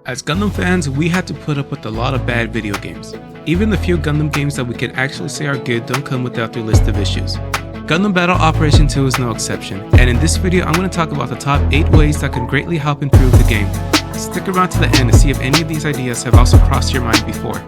As Gundam fans, we had to put up with a lot of bad video games. Even the few Gundam games that we can actually say are good don't come without their list of issues. Gundam Battle Operation 2 is no exception, and in this video I'm going to talk about the top 8 ways that can greatly help improve the game. Stick around to the end to see if any of these ideas have also crossed your mind before.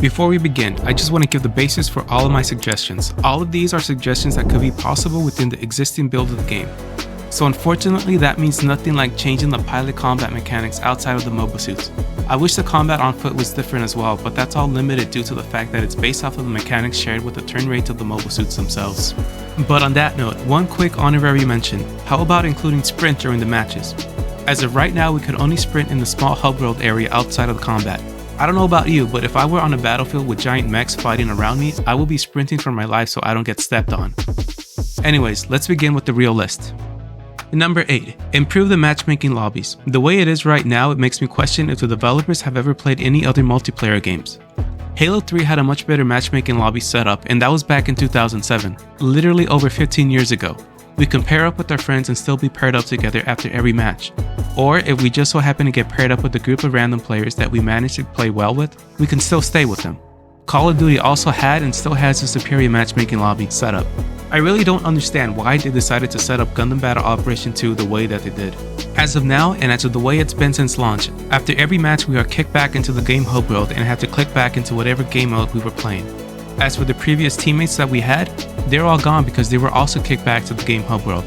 Before we begin, I just want to give the basis for all of my suggestions. All of these are suggestions that could be possible within the existing build of the game. So unfortunately, that means nothing like changing the pilot combat mechanics outside of the mobile suits. I wish the combat on foot was different as well, but that's all limited due to the fact that it's based off of the mechanics shared with the turn rates of the mobile suits themselves. But on that note, one quick honorary mention. How about including sprint during the matches? As of right now, we could only sprint in the small hub world area outside of the combat. I don't know about you, but if I were on a battlefield with giant mechs fighting around me, I will be sprinting for my life so I don't get stepped on. Anyways, let's begin with the real list. Number 8. Improve the matchmaking lobbies. The way it is right now, it makes me question if the developers have ever played any other multiplayer games. Halo 3 had a much better matchmaking lobby setup, and that was back in 2007, literally over 15 years ago. We can pair up with our friends and still be paired up together after every match. Or if we just so happen to get paired up with a group of random players that we manage to play well with, we can still stay with them. Call of Duty also had and still has a superior matchmaking lobby setup. I really don't understand why they decided to set up Gundam Battle Operation 2 the way that they did. As of now, and as of the way it's been since launch, after every match we are kicked back into the game hub world and have to click back into whatever game mode we were playing. As for the previous teammates that we had, they're all gone because they were also kicked back to the game hub world.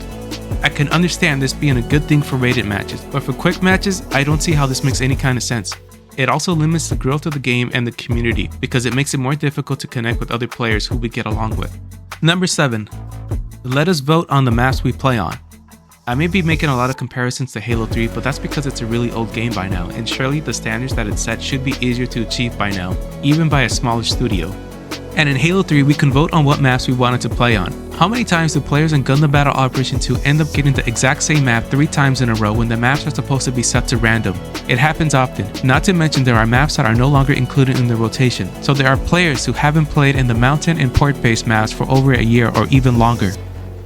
I can understand this being a good thing for rated matches, but for quick matches, I don't see how this makes any kind of sense. It also limits the growth of the game and the community because it makes it more difficult to connect with other players who we get along with. Number 7. Let us vote on the maps we play on. I may be making a lot of comparisons to Halo 3, but that's because it's a really old game by now, and surely the standards that it set should be easier to achieve by now, even by a smaller studio. And in Halo 3, we can vote on what maps we wanted to play on. How many times do players in Gundam Battle Operation 2 end up getting the exact same map 3 times in a row when the maps are supposed to be set to random? It happens often, not to mention there are maps that are no longer included in the rotation, so there are players who haven't played in the mountain and port-based maps for over a year or even longer.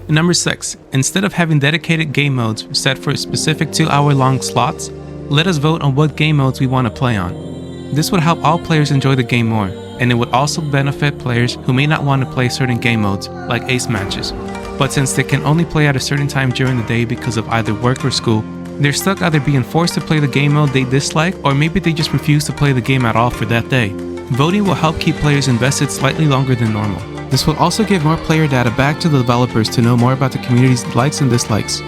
Number 6. Instead of having dedicated game modes set for specific 2-hour-long slots, let us vote on what game modes we want to play on. This would help all players enjoy the game more, and it would also benefit players who may not want to play certain game modes, like ace matches. But since they can only play at a certain time during the day because of either work or school, they're stuck either being forced to play the game mode they dislike, or maybe they just refuse to play the game at all for that day. Voting will help keep players invested slightly longer than normal. This will also give more player data back to the developers to know more about the community's likes and dislikes.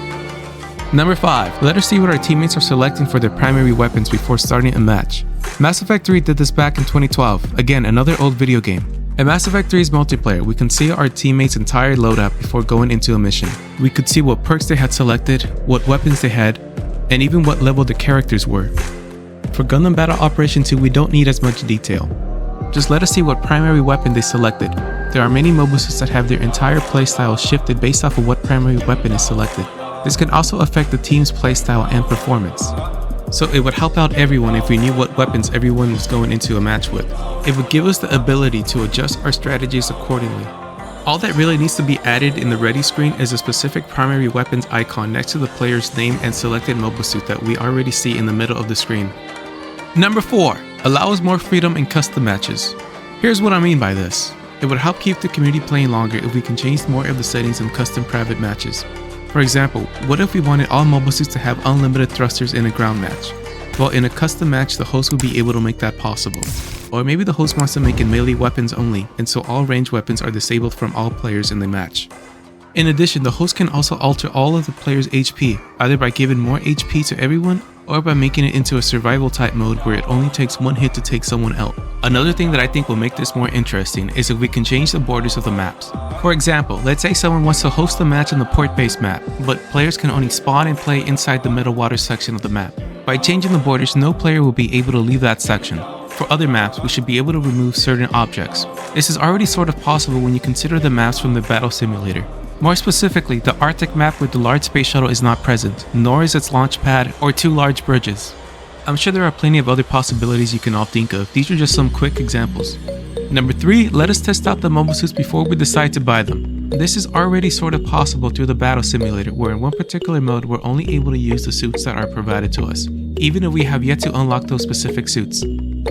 Number 5. Let us see what our teammates are selecting for their primary weapons before starting a match. Mass Effect 3 did this back in 2012, again another old video game. In Mass Effect 3's multiplayer, we can see our teammates' entire loadout before going into a mission. We could see what perks they had selected, what weapons they had, and even what level the characters were. For Gundam Battle Operation 2, we don't need as much detail. Just let us see what primary weapon they selected. There are many mobile suits that have their entire playstyle shifted based off of what primary weapon is selected. This can also affect the team's playstyle and performance. So it would help out everyone if we knew what weapons everyone was going into a match with. It would give us the ability to adjust our strategies accordingly. All that really needs to be added in the ready screen is a specific primary weapons icon next to the player's name and selected mobile suit that we already see in the middle of the screen. Number 4. Allow us more freedom in custom matches. Here's what I mean by this. It would help keep the community playing longer if we can change more of the settings in custom private matches. For example, what if we wanted all mobile suits to have unlimited thrusters in a ground match? Well, in a custom match, the host would be able to make that possible. Or maybe the host wants to make it melee weapons only, and so all ranged weapons are disabled from all players in the match. In addition, the host can also alter all of the players' HP, either by giving more HP to everyone, or by making it into a survival type mode where it only takes one hit to take someone out. Another thing that I think will make this more interesting is if we can change the borders of the maps. For example, let's say someone wants to host a match on the port-based map, but players can only spawn and play inside the middle water section of the map. By changing the borders, no player will be able to leave that section. For other maps, we should be able to remove certain objects. This is already sort of possible when you consider the maps from the battle simulator. More specifically, the Arctic map with the large space shuttle is not present, nor is its launch pad or 2 large bridges. I'm sure there are plenty of other possibilities you can all think of, these are just some quick examples. Number 3, let us test out the mobile suits before we decide to buy them. This is already sort of possible through the battle simulator, where in one particular mode we're only able to use the suits that are provided to us, even if we have yet to unlock those specific suits.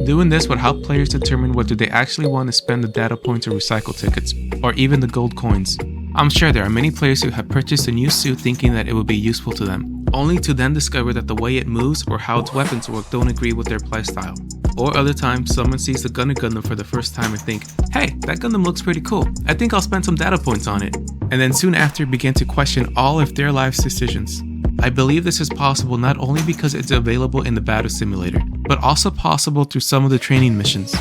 Doing this would help players determine whether they actually want to spend the data points or recycle tickets, or even the gold coins. I'm sure there are many players who have purchased a new suit thinking that it would be useful to them, only to then discover that the way it moves or how its weapons work don't agree with their playstyle. Or other times, someone sees the Gundam for the first time and think, hey, that Gundam looks pretty cool, I think I'll spend some data points on it, and then soon after begin to question all of their life's decisions. I believe this is possible not only because it's available in the battle simulator, but also possible through some of the training missions.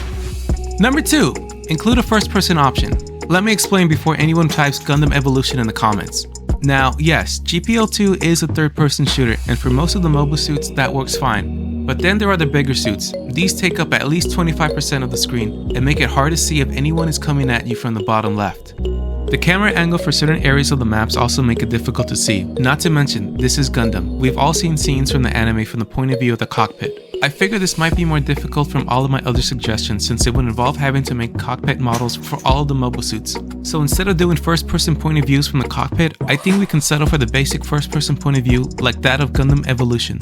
Number 2, include a first-person option. Let me explain before anyone types Gundam Evolution in the comments. Now, yes, GPL2 is a third-person shooter, and for most of the mobile suits that works fine. But then there are the bigger suits. These take up at least 25% of the screen and make it hard to see if anyone is coming at you from the bottom left. The camera angle for certain areas of the maps also make it difficult to see. Not to mention, this is Gundam. We've all seen scenes from the anime from the point of view of the cockpit. I figure this might be more difficult from all of my other suggestions since it would involve having to make cockpit models for all of the mobile suits. So instead of doing first-person point of views from the cockpit, I think we can settle for the basic first-person point of view like that of Gundam Evolution.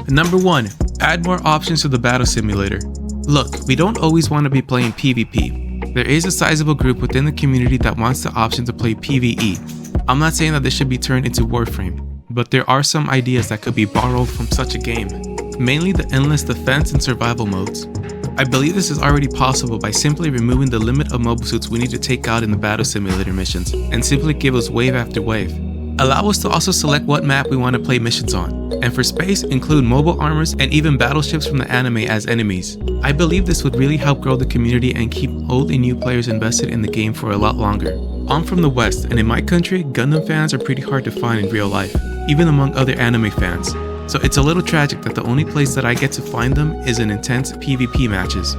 Number 1, add more options to the battle simulator. Look, we don't always want to be playing PvP. There is a sizable group within the community that wants the option to play PvE. I'm not saying that this should be turned into Warframe, but there are some ideas that could be borrowed from such a game, mainly the endless defense and survival modes. I believe this is already possible by simply removing the limit of mobile suits we need to take out in the battle simulator missions, and simply give us wave after wave. Allow us to also select what map we want to play missions on, and for space, include mobile armors and even battleships from the anime as enemies. I believe this would really help grow the community and keep old and new players invested in the game for a lot longer. I'm from the West, and in my country, Gundam fans are pretty hard to find in real life, even among other anime fans. So it's a little tragic that the only place that I get to find them is in intense PvP matches.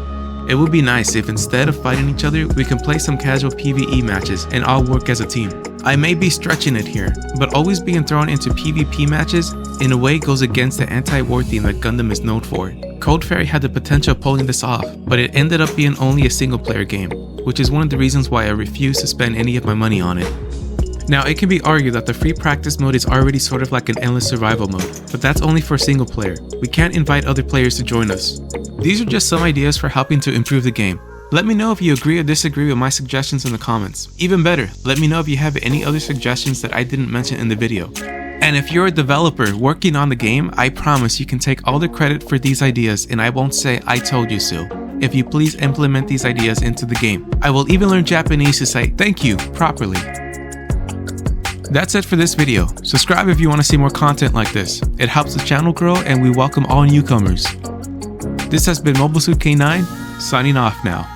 It would be nice if instead of fighting each other, we can play some casual PvE matches and all work as a team. I may be stretching it here, but always being thrown into PvP matches in a way goes against the anti-war theme that Gundam is known for. Cold Fairy had the potential of pulling this off, but it ended up being only a single player game, which is one of the reasons why I refuse to spend any of my money on it. Now, it can be argued that the free practice mode is already sort of like an endless survival mode, but that's only for single player. We can't invite other players to join us. These are just some ideas for helping to improve the game. Let me know if you agree or disagree with my suggestions in the comments. Even better, let me know if you have any other suggestions that I didn't mention in the video. And if you're a developer working on the game, I promise you can take all the credit for these ideas and I won't say I told you so. If you please implement these ideas into the game. I will even learn Japanese to say thank you properly. That's it for this video. Subscribe if you want to see more content like this. It helps the channel grow and we welcome all newcomers. This has been Mobile Suit K9, signing off now.